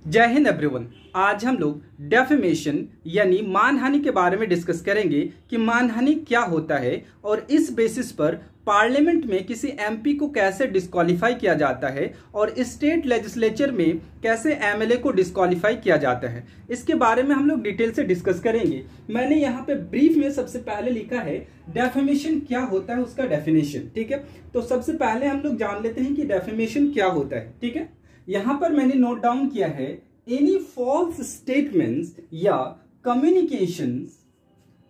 जय हिंद एवरीवन। आज हम लोग डेफेमेशन यानी मानहानि के बारे में डिस्कस करेंगे कि मानहानि क्या होता है और इस बेसिस पर पार्लियामेंट में किसी एमपी को कैसे डिस्क्वालीफाई किया जाता है और स्टेट लेजिस्लेचर में कैसे एमएलए को डिस्क्वालीफाई किया जाता है, इसके बारे में हम लोग डिटेल से डिस्कस करेंगे। मैंने यहाँ पे ब्रीफ में सबसे पहले लिखा है डेफेमेशन क्या होता है, उसका डेफिनेशन। ठीक है, तो सबसे पहले हम लोग जान लेते हैं कि डेफेमेशन क्या होता है। ठीक है, यहां पर मैंने नोट डाउन किया है एनी फॉल्स स्टेटमेंट्स या communications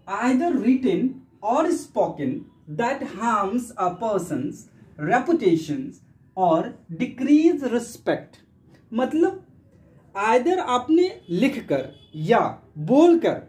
either written or spoken that harms a person's reputations or decrease respect. मतलब आइदर आपने लिखकर या बोलकर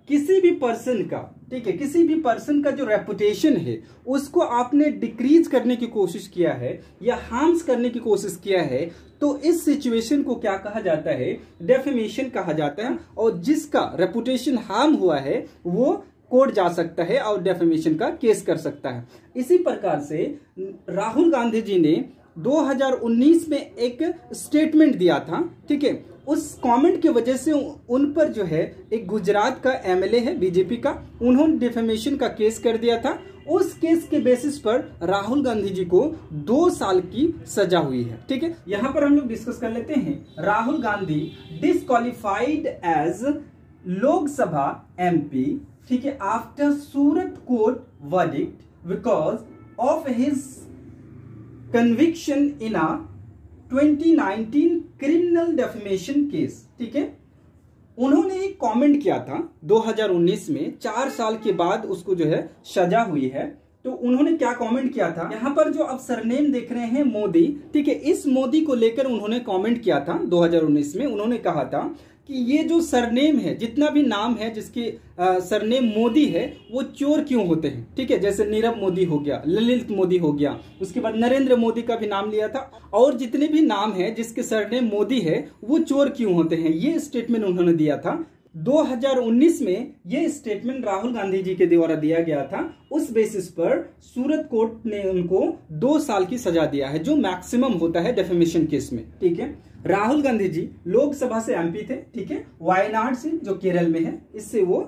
किसी भी पर्सन का, ठीक है, किसी भी पर्सन का जो रेपुटेशन है उसको आपने डिक्रीज करने की कोशिश किया है या हार्म्स करने की कोशिश किया है, तो इस सिचुएशन को क्या कहा जाता है? डेफेमेशन कहा जाता है। और जिसका रेपुटेशन हार्म हुआ है वो कोर्ट जा सकता है और डेफेमेशन का केस कर सकता है। इसी प्रकार से राहुल गांधी जी ने 2019 में एक स्टेटमेंट दिया था। ठीक है, उस कमेंट की वजह से उन पर जो है एक गुजरात का एमएलए है बीजेपी का, उन्होंने डिफेमेशन का केस कर दिया था। उस केस के बेसिस पर राहुल गांधी जी को 2 साल की सजा हुई है। ठीक है, यहां पर हम लोग डिस्कस कर लेते हैं। Rahul Gandhi disqualified as Lok Sabha MP, ठीक है, after Surat court verdict because of his conviction in a 2019 criminal defamation case. ठीक है, उन्होंने एक कमेंट किया था 2019 में, 4 साल के बाद उसको जो है सजा हुई है। तो उन्होंने क्या कमेंट किया था? यहाँ पर जो आप सरनेम देख रहे हैं मोदी, ठीक है, इस मोदी को लेकर उन्होंने कमेंट किया था 2019 में। उन्होंने कहा था कि ये जो सरनेम है, जितना भी नाम है जिसके सरनेम मोदी है, वो चोर क्यों होते हैं? ठीक है, जैसे नीरव मोदी हो गया, ललित मोदी हो गया, उसके बाद नरेंद्र मोदी का भी नाम लिया था, और जितने भी नाम है जिसके सरनेम मोदी है वो चोर क्यों होते हैं, ये स्टेटमेंट उन्होंने दिया था 2019 में। ये स्टेटमेंट राहुल गांधी जी के द्वारा दिया गया था। उस बेसिस पर सूरत कोर्ट ने उनको 2 साल की सजा दिया है, जो मैक्सिमम होता है डेफेमेशन केस में। ठीक है, राहुल गांधी जी लोकसभा से एमपी थे। ठीक है, वायनाड से जो केरल में है, इससे वो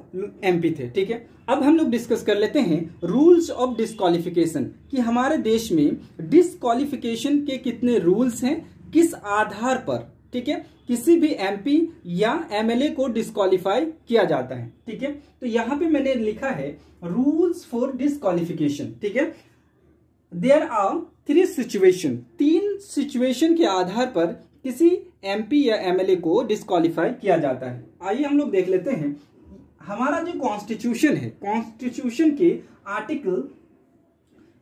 एमपी थे। ठीक है, अब हम लोग डिस्कस कर लेते हैं रूल्स ऑफ डिस्क्वालिफिकेशन, कि हमारे देश में डिस्क्वालिफिकेशन के कितने रूल्स हैं, किस आधार पर, ठीक है, किसी भी एमपी या एमएलए को डिस्क्वालीफाई किया जाता है। ठीक है, तो यहां पे मैंने लिखा है रूल्स फॉर डिस्क्वालिफिकेशन। ठीक है, देयर आर 3 सिचुएशन, 3 सिचुएशन के आधार पर किसी एमपी या एमएलए को डिस्क्वालीफाई किया जाता है। आइए हम लोग देख लेते हैं। हमारा जो कॉन्स्टिट्यूशन है, कॉन्स्टिट्यूशन के आर्टिकल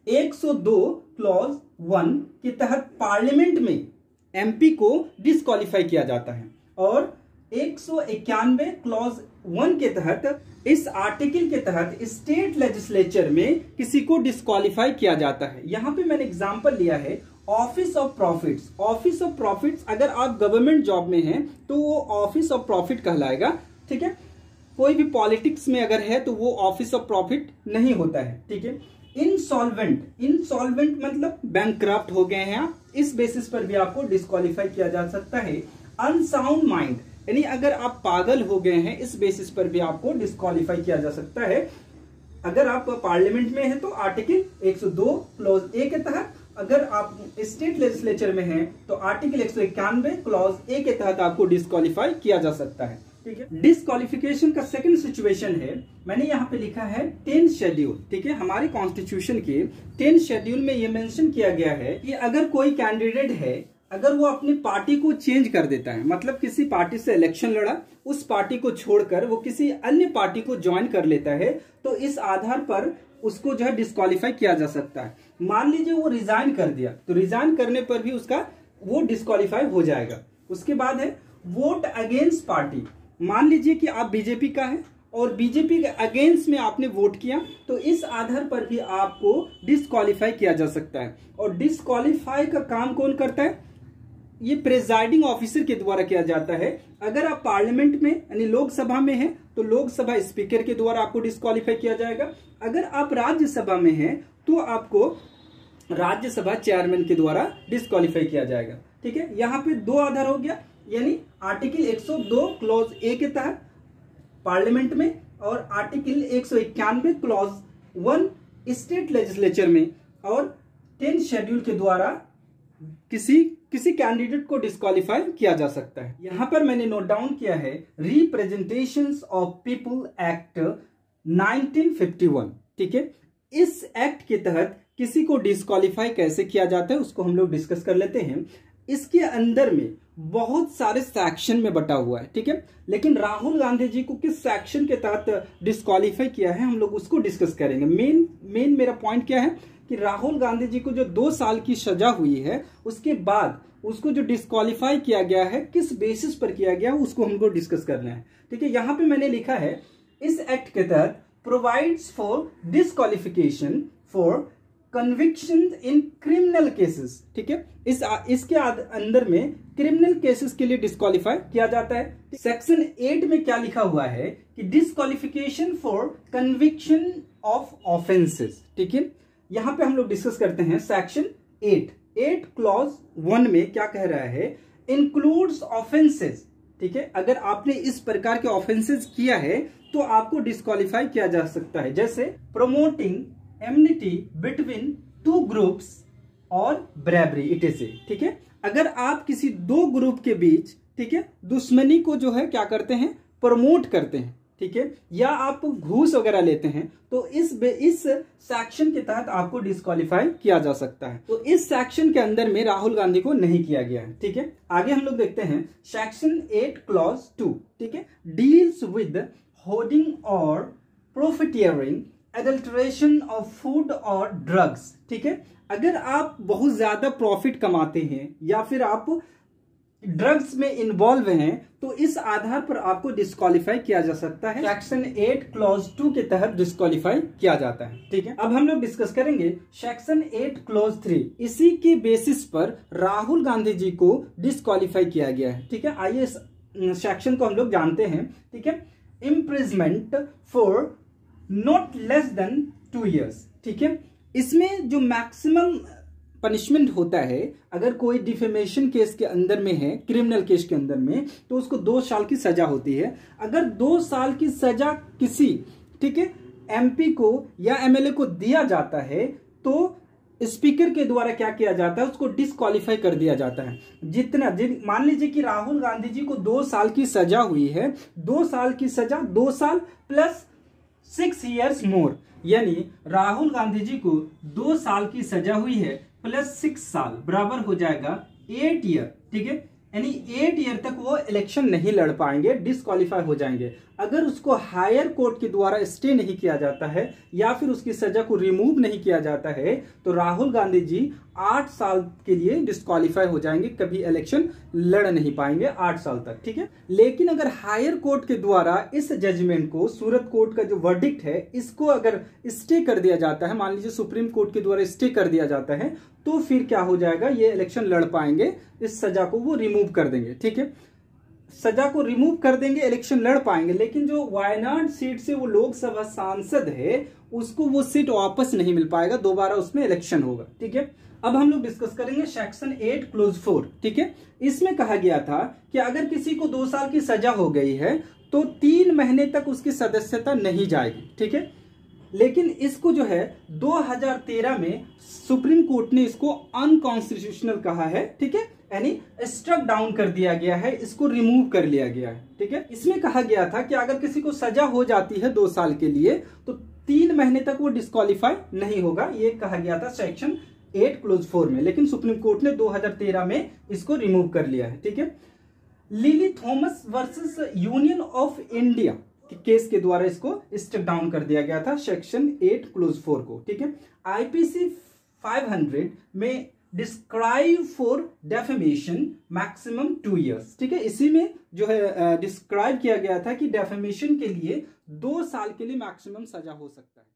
102 क्लॉज 1 के तहत पार्लियामेंट में एमपी को डिस्क्वालीफाई किया जाता है, और 191 क्लॉज 1 के तहत, इस आर्टिकल के तहत स्टेट लेजिस्लेचर में किसी को डिस्क्वालीफाई किया जाता है। यहां पे मैंने एग्जांपल लिया है office of profits. Office of profits, अगर आप गवर्नमेंट जॉब में हैं तो वो ऑफिस ऑफ प्रॉफिट कहलाएगा। ठीक है, कोई भी पॉलिटिक्स में अगर है तो वो ऑफिस ऑफ प्रॉफिट नहीं होता है। ठीक है, इंसॉल्वेंट, इंसॉल्वेंट मतलब बैंकक्रप्ट हो गए हैं आप, इस बेसिस पर भी आपको डिस्क्वालीफाई किया जा सकता है। अनसाउंड माइंड, यानी अगर आप पागल हो गए हैं, इस बेसिस पर भी आपको डिस्क्वालीफाई किया जा सकता है। अगर आप पार्लियामेंट में हैं तो आर्टिकल 102 क्लॉज ए के तहत, अगर आप स्टेट लेजिस्लेचर में हैं तो आर्टिकल 191 क्लॉज ए के तहत आपको डिस्क्वालीफाई किया जा सकता है। ठीक है, डिस्क्वालिफिकेशन का सेकंड सिचुएशन है, मैंने यहाँ पे लिखा है 10 शेड्यूल। ठीक है, हमारे कॉन्स्टिट्यूशन के 10 शेड्यूल में ये मेंशन किया गया है कि अगर कोई कैंडिडेट है, अगर वो अपनी पार्टी को चेंज कर देता है, मतलब किसी पार्टी से इलेक्शन लड़ा, उस पार्टी को छोड़कर वो किसी अन्य पार्टी को ज्वाइन कर लेता है, तो इस आधार पर उसको जो है डिस्क्वालीफाई किया जा सकता है। मान लीजिए वो रिजाइन कर दिया, तो रिजाइन करने पर भी उसका वो डिस्क्वालीफाई हो जाएगा। उसके बाद है वोट अगेंस्ट पार्टी। मान लीजिए कि आप बीजेपी का है और बीजेपी के अगेंस्ट में आपने वोट किया, तो इस आधार पर भी आपको डिस्क्वालीफाई किया जा सकता है। और डिस्क्वालीफाई का काम कौन करता है? ये प्रेजाइडिंग ऑफिसर के द्वारा किया जाता है। अगर आप पार्लियामेंट में यानी लोकसभा में हैं तो लोकसभा स्पीकर के द्वारा आपको डिस्क्वालीफाई किया जाएगा। अगर आप राज्यसभा में हैं तो आपको राज्यसभा चेयरमैन के द्वारा डिस्क्वालीफाई किया जाएगा। ठीक है, यहाँ पे 2 आधार हो गया, यानी आर्टिकल 102 क्लॉज ए के तहत पार्लियामेंट में और आर्टिकल 191 क्लॉज 1 स्टेट लेजिस्लेचर में और 10 शेड्यूल के द्वारा किसी कैंडिडेट को डिस्क्वालीफाई किया जा सकता है। यहां पर मैंने नोट डाउन किया है रिप्रेजेंटेशंस ऑफ पीपल एक्ट 1951। ठीक है, इस एक्ट के तहत किसी को डिस्क्वालीफाई कैसे किया जाता है उसको हम लोग डिस्कस कर लेते हैं। इसके अंदर में बहुत सारे सेक्शन में बटा हुआ है। ठीक है, लेकिन राहुल गांधी जी को किस सेक्शन के तहत डिस्क्वालीफाई किया है हम लोग उसको डिस्कस करेंगे। मेन मेरा पॉइंट क्या है कि राहुल गांधी जी को जो 2 साल की सजा हुई है उसके बाद उसको जो डिस्क्वालीफाई किया गया है किस बेसिस पर किया गया उसको हमको डिस्कस करना है। ठीक है, यहां पे मैंने लिखा है इस एक्ट के तहत provides for disqualification for conviction in criminal cases. ठीक है, इसके अंदर में क्रिमिनल केसेस के लिए डिस्क्वालीफाई किया जाता है। सेक्शन 8 में क्या लिखा हुआ है कि disqualification for conviction of offences. ठीक है, यहां पे हम लोग डिस्कस करते हैं सेक्शन 8 क्लॉज 1 में क्या कह रहा है, इंक्लूड्स ऑफेंसेस। ठीक है, अगर आपने इस प्रकार के ऑफेंसेस किया है तो आपको डिस्क्वालीफाई किया जा सकता है, जैसे प्रोमोटिंग एमनिटी बिटवीन 2 ग्रुप्स और ब्रेवरी इटेसे। ठीक है, अगर आप किसी 2 ग्रुप के बीच, ठीक है, दुश्मनी को जो है क्या करते हैं, प्रमोट करते हैं, ठीक है, या आप घूस वगैरह लेते हैं तो इस सेक्शन के तहत आपको डिस्क्वालीफाई किया जा सकता है। तो इस सेक्शन के अंदर में राहुल गांधी को नहीं किया गया है। ठीक है, आगे हम लोग देखते हैं सेक्शन 8 क्लॉज 2। ठीक है, डील्स विद होर्डिंग और प्रॉफिटियरिंग एडल्ट्रेशन ऑफ फूड और ड्रग्स। ठीक है, अगर आप बहुत ज्यादा प्रॉफिट कमाते हैं या फिर आप ड्रग्स में इन्वॉल्व हैं तो इस आधार पर आपको डिस्क्वालीफाई किया जा सकता है। सेक्शन 8 क्लॉज 2 के तहत डिस्क्वालीफाई किया जाता है। ठीक है, अब हम लोग डिस्कस करेंगे सेक्शन 8 क्लॉज 3। इसी के बेसिस पर राहुल गांधी जी को डिस्क्वालीफाई किया गया है। ठीक है, आइए इस सेक्शन को हम लोग जानते हैं। ठीक है, imprisonment for not less than 2 years। ठीक है, इसमें जो मैक्सिमम पनिशमेंट होता है, अगर कोई डिफेमेशन केस के अंदर में है, क्रिमिनल केस के अंदर में, तो उसको 2 साल की सजा होती है। अगर 2 साल की सजा किसी, ठीक है, एमपी को या एमएलए को दिया जाता है तो स्पीकर के द्वारा क्या किया जाता है, उसको डिस्क्वालीफाई कर दिया जाता है। मान लीजिए कि राहुल गांधी जी को 2 साल की सजा हुई है, 2 साल की सजा, 2 साल प्लस 6 years मोर, यानी राहुल गांधी जी को 2 साल की सजा हुई है प्लस 6 साल बराबर हो जाएगा 8 year। ठीक है, यानी 8 year तक वो इलेक्शन नहीं लड़ पाएंगे, डिस्क्वालीफाई हो जाएंगे। अगर उसको हायर कोर्ट के द्वारा स्टे नहीं किया जाता है या फिर उसकी सजा को रिमूव नहीं किया जाता है तो राहुल गांधी जी 8 साल के लिए डिस्क्वालीफाई हो जाएंगे, कभी इलेक्शन लड़ नहीं पाएंगे 8 साल तक। ठीक है, लेकिन अगर हायर कोर्ट के द्वारा इस जजमेंट को, सूरत कोर्ट का जो वर्डिक्ट है, इसको अगर स्टे कर दिया जाता है, मान लीजिए सुप्रीम कोर्ट के द्वारा स्टे कर दिया जाता है, तो फिर क्या हो जाएगा, ये इलेक्शन लड़ पाएंगे, इस सजा को वो रिमूव कर देंगे। ठीक है, सजा को रिमूव कर देंगे, इलेक्शन लड़ पाएंगे, लेकिन जो वायनाड सीट से वो लोकसभा सांसद है उसको वो सीट वापस नहीं मिल पाएगा, दोबारा उसमें इलेक्शन होगा। ठीक है, अब हम लोग डिस्कस करेंगे सेक्शन 8 क्लॉज 4। ठीक है, इसमें कहा गया था कि अगर किसी को 2 साल की सजा हो गई है तो 3 महीने तक उसकी सदस्यता नहीं जाएगी। ठीक है, लेकिन इसको जो है 2013 में सुप्रीम कोर्ट ने इसको अनकॉन्स्टिट्यूशनल कहा है। ठीक है, यानी स्ट्रक डाउन कर दिया गया है, इसको रिमूव कर लिया गया है। ठीक है, इसमें कहा गया था कि अगर किसी को सजा हो जाती है 2 साल के लिए तो 3 महीने तक वो डिस्क्वालीफाई नहीं होगा, ये कहा गया था सेक्शन 8 क्लॉज 4 में, लेकिन सुप्रीम कोर्ट ने 2013 में इसको रिमूव कर लिया है। ठीक है, lily Thomas versus union of India के केस के द्वारा इसको स्ट्रक डाउन कर दिया गया था सेक्शन 8 क्लॉज 4 को। ठीक है, आईपीसी 500 में describe for defamation maximum 2 years। ठीक है, इसी में जो है डिस्क्राइब किया गया था कि डेफेमेशन के लिए 2 साल के लिए मैक्सिमम सजा हो सकता है।